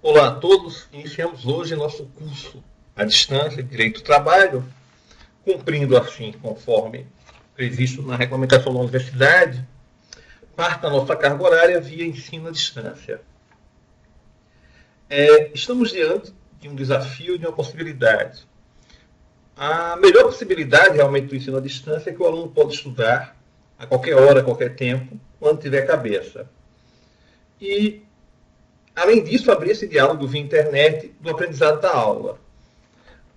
Olá a todos, iniciamos hoje nosso curso à distância de Direito do Trabalho, cumprindo assim, conforme previsto na regulamentação da universidade, parte da nossa carga horária via ensino à distância. Estamos diante de um desafio e de uma possibilidade. A melhor possibilidade realmente do ensino à distância é que o aluno pode estudar a qualquer hora, a qualquer tempo, quando tiver cabeça. E além disso, abrir esse diálogo via internet do aprendizado da aula.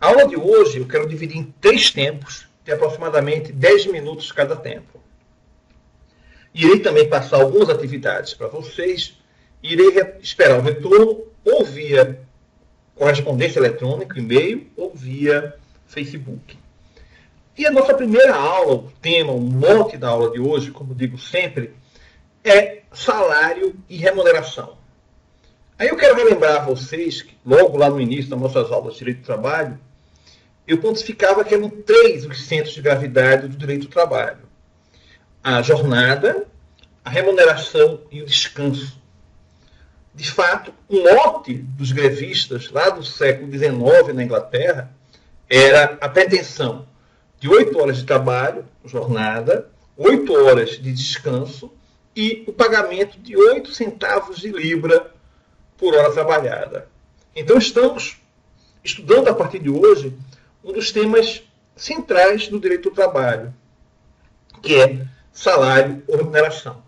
A aula de hoje eu quero dividir em 3 tempos, de aproximadamente 10 minutos cada tempo. Irei também passar algumas atividades para vocês, irei esperar o retorno ou via correspondência eletrônica, e-mail, ou via Facebook. E a nossa primeira aula, o tema, o mote da aula de hoje, como digo sempre, é salário e remuneração. Aí eu quero relembrar a vocês que logo lá no início das nossas aulas de Direito do Trabalho, eu pontificava que eram 3 os centros de gravidade do Direito do Trabalho. A jornada, a remuneração e o descanso. De fato, o mote dos grevistas lá do século XIX na Inglaterra era a pretensão de 8 horas de trabalho, jornada, 8 horas de descanso e o pagamento de 8 centavos de libra por hora trabalhada. Então estamos estudando a partir de hoje um dos temas centrais do direito do trabalho, que é salário ou remuneração.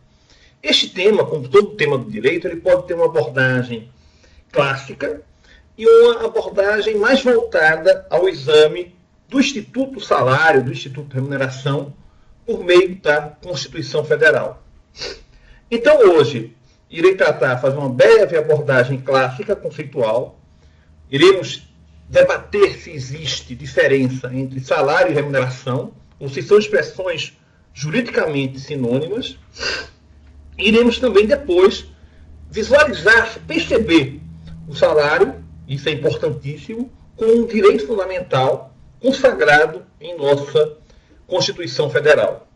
Este tema, como todo tema do direito, ele pode ter uma abordagem clássica e uma abordagem mais voltada ao exame do Instituto Salário, do Instituto Remuneração, por meio da Constituição Federal. Então hoje irei fazer uma breve abordagem clássica, conceitual. Iremos debater se existe diferença entre salário e remuneração, ou se são expressões juridicamente sinônimas. Iremos também depois visualizar, perceber o salário, isso é importantíssimo, como um direito fundamental consagrado em nossa Constituição Federal.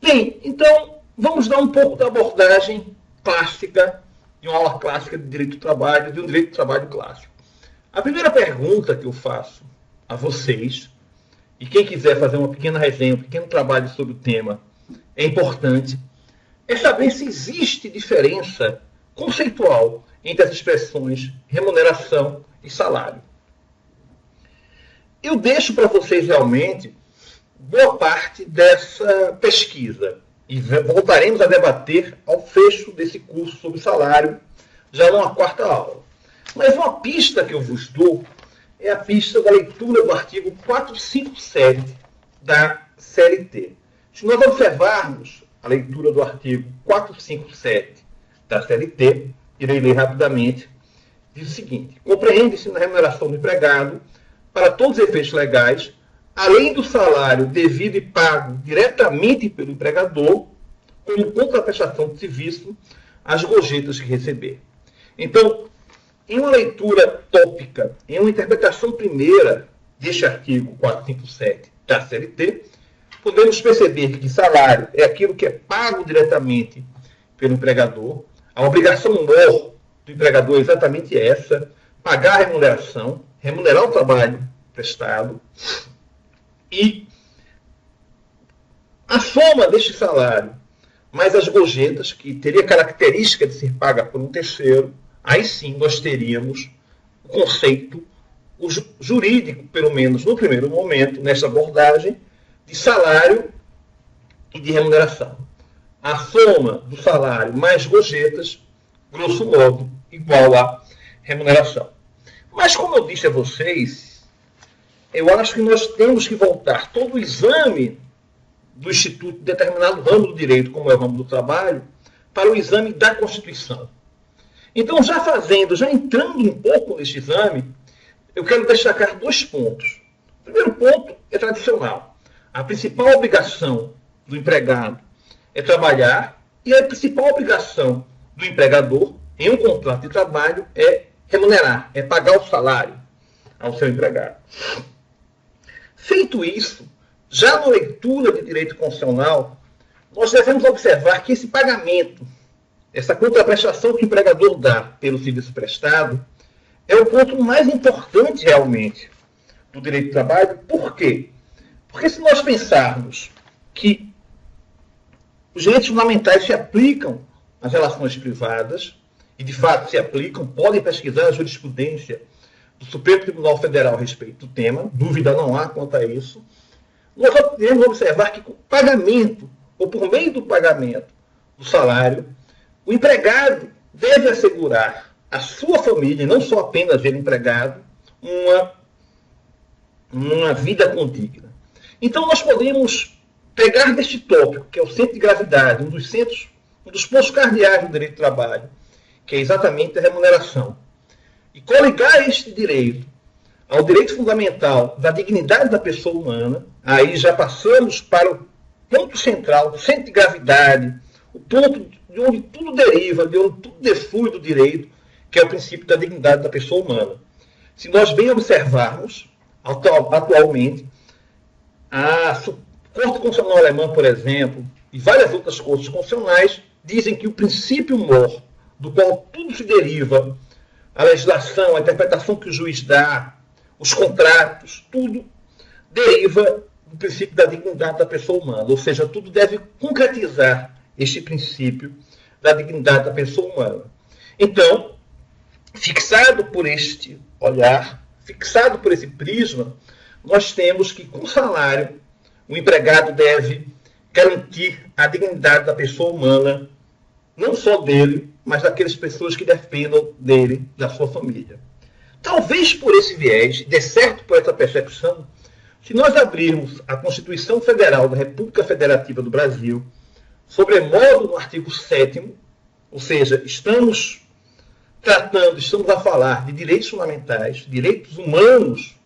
Bem, então vamos dar um pouco da abordagem clássica, de uma aula clássica de direito do trabalho, de um direito do trabalho clássico. A primeira pergunta que eu faço a vocês, e quem quiser fazer uma pequena resenha, um pequeno trabalho sobre o tema, é importante, é saber se existe diferença conceitual entre as expressões remuneração e salário. Eu deixo para vocês realmente boa parte dessa pesquisa. E voltaremos a debater ao fecho desse curso sobre salário, já numa 4ª aula. Mas uma pista que eu vos dou é a pista da leitura do artigo 457 da CLT. Se nós observarmos a leitura do artigo 457 da CLT, irei ler rapidamente, diz o seguinte: compreende-se na remuneração do empregado, para todos os efeitos legais, além do salário devido e pago diretamente pelo empregador, como contraprestação de serviço, as gorjetas que receber. Então, em uma leitura tópica, em uma interpretação primeira deste artigo 457 da CLT, podemos perceber que salário é aquilo que é pago diretamente pelo empregador. A obrigação maior do empregador é exatamente essa: pagar a remuneração, remunerar o trabalho prestado. E a soma deste salário, mais as gorjetas, que teria característica de ser paga por um terceiro, aí sim nós teríamos o conceito jurídico, pelo menos no primeiro momento, nessa abordagem, de salário e de remuneração. A soma do salário mais gorjetas, grosso modo, igual a remuneração. Mas, como eu disse a vocês, eu acho que nós temos que voltar todo o exame do Instituto de determinado ramo do direito, como é o ramo do trabalho, para o exame da Constituição. Então, já entrando um pouco nesse exame, eu quero destacar 2 pontos. O primeiro ponto é tradicional. A principal obrigação do empregado é trabalhar e a principal obrigação do empregador, em um contrato de trabalho, é remunerar, é pagar o salário ao seu empregado. Feito isso, já na leitura de direito constitucional, nós devemos observar que esse pagamento, essa contraprestação que o empregador dá pelo serviço prestado, é o ponto mais importante realmente do direito do trabalho. Por quê? Porque se nós pensarmos que os direitos fundamentais se aplicam às relações privadas, e de fato se aplicam, podem pesquisar a jurisprudência do Supremo Tribunal Federal a respeito do tema, dúvida não há quanto a isso, nós podemos observar que com o pagamento, ou por meio do pagamento do salário, o empregado deve assegurar à sua família, e não só apenas ele empregado, uma vida condigna. Então nós podemos pegar deste tópico, que é o centro de gravidade, um dos pontos cardeais do direito do trabalho, que é exatamente a remuneração, e coligar este direito ao direito fundamental da dignidade da pessoa humana. Aí já passamos para o ponto central, o centro de gravidade, o ponto de onde tudo deriva, de onde tudo deflui do direito, que é o princípio da dignidade da pessoa humana. Se nós bem observarmos, atualmente, a Corte Constitucional Alemã, por exemplo, e várias outras cortes constitucionais, dizem que o princípio mor, do qual tudo se deriva, a legislação, a interpretação que o juiz dá, os contratos, tudo deriva do princípio da dignidade da pessoa humana. Ou seja, tudo deve concretizar este princípio da dignidade da pessoa humana. Então, fixado por este olhar, fixado por esse prisma, nós temos que, com salário, o empregado deve garantir a dignidade da pessoa humana, não só dele, mas daquelas pessoas que dependam dele, da sua família. Talvez por esse viés, de certo por essa percepção, se nós abrirmos a Constituição Federal da República Federativa do Brasil, sobremodo no artigo 7º, ou seja, estamos a falar de direitos fundamentais, direitos humanos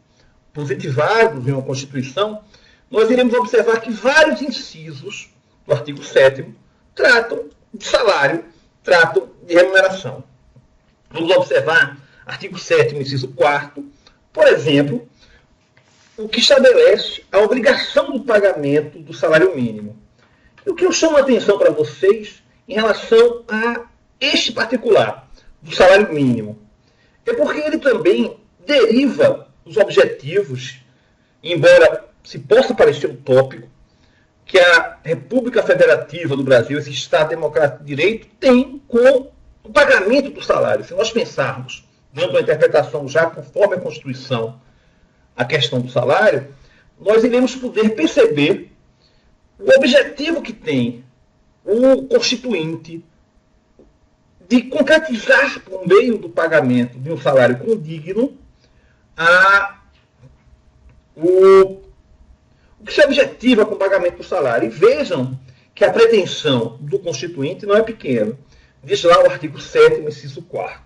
positivados em uma Constituição, nós iremos observar que vários incisos do artigo 7º tratam de salário, tratam de remuneração. Vamos observar artigo 7º, inciso 4º, por exemplo, o que estabelece a obrigação do pagamento do salário mínimo. E o que eu chamo a atenção para vocês em relação a este particular, do salário mínimo, é porque ele também deriva os objetivos, embora se possa parecer utópico, que a República Federativa do Brasil, esse Estado Democrático de Direito, tem com o pagamento do salário. Se nós pensarmos, dando uma interpretação já conforme a Constituição, a questão do salário, nós iremos poder perceber o objetivo que tem o Constituinte de concretizar, por meio do pagamento de um salário condigno, o que se objetiva com o pagamento do salário. E vejam que a pretensão do Constituinte não é pequena. Diz lá o artigo 7º, inciso 4º.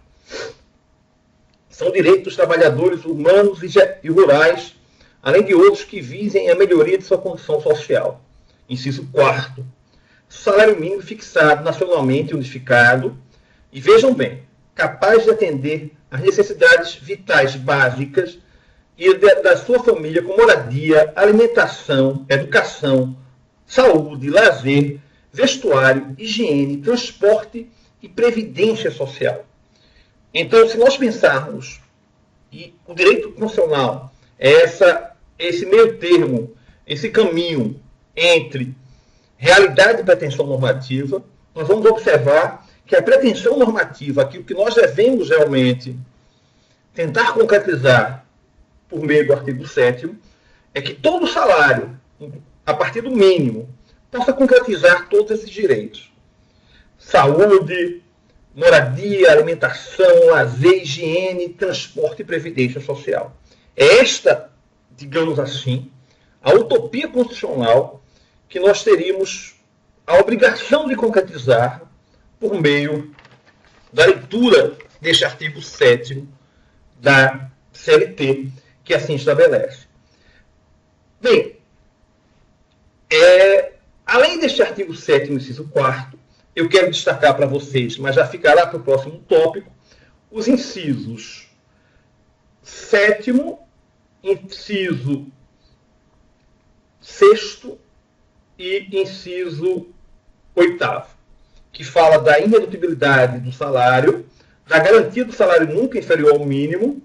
São direitos dos trabalhadores humanos e rurais, além de outros que visem a melhoria de sua condição social. Inciso 4º. Salário mínimo fixado nacionalmente unificado, e vejam bem, capaz de atender às necessidades vitais básicas e da sua família, com moradia, alimentação, educação, saúde, lazer, vestuário, higiene, transporte e previdência social. Então, se nós pensarmos, e o direito constitucional é esse meio termo, esse caminho entre realidade e pretensão normativa, nós vamos observar que a pretensão normativa, aquilo que nós devemos realmente tentar concretizar por meio do artigo 7º, é que todo salário, a partir do mínimo, possa concretizar todos esses direitos. Saúde, moradia, alimentação, lazer, higiene, transporte e previdência social. É esta, digamos assim, a utopia constitucional que nós teríamos a obrigação de concretizar por meio da leitura deste artigo 7º da CLT, que assim estabelece. Bem, além deste artigo 7º, inciso 4º, eu quero destacar para vocês, mas já ficará para o próximo tópico, os incisos 7º, inciso 6º e inciso 8º, que fala da inredutibilidade do salário, da garantia do salário nunca inferior ao mínimo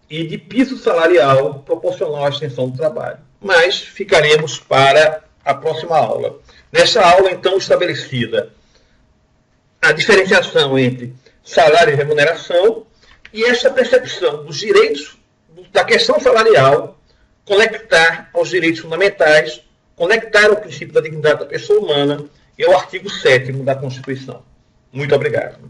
e de piso salarial proporcional à extensão do trabalho. Mas ficaremos para a próxima aula. Nesta aula, então, estabelecida a diferenciação entre salário e remuneração e esta percepção dos direitos da questão salarial, conectar aos direitos fundamentais, conectar ao princípio da dignidade da pessoa humana e ao artigo 7º da Constituição. Muito obrigado.